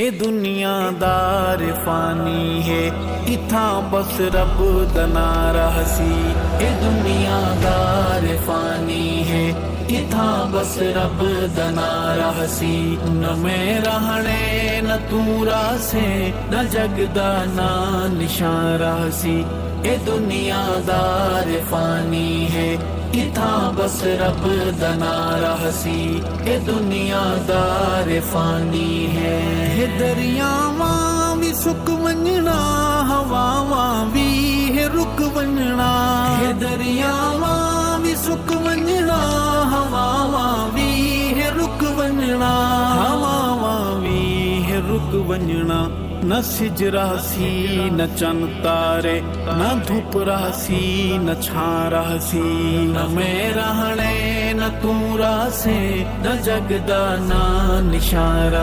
ए दुनियादार फानी है, इथा बस रब दना रहसी। ए दुनियादार फानी है, इथा बस रब दना रहसी। न मैं रहने न तू रासे, न जगदा ना निशान रहसी। ए दुनियादार फानी है, इथा बस रब दना रहसी। ए दुनियादार फानी है। दरियावां भी सुक वंजना, हवावां भी है रुक वंजना। दरियावां भी सुक वंजना, हवावां भी है रुक वंजना। हवावां भी है रुक वंजना। न सिज रहसी न चन तारे, न धूप रहसी न छा रहसी। न मैं रहने न तू रासे, न जगदा ना निशान।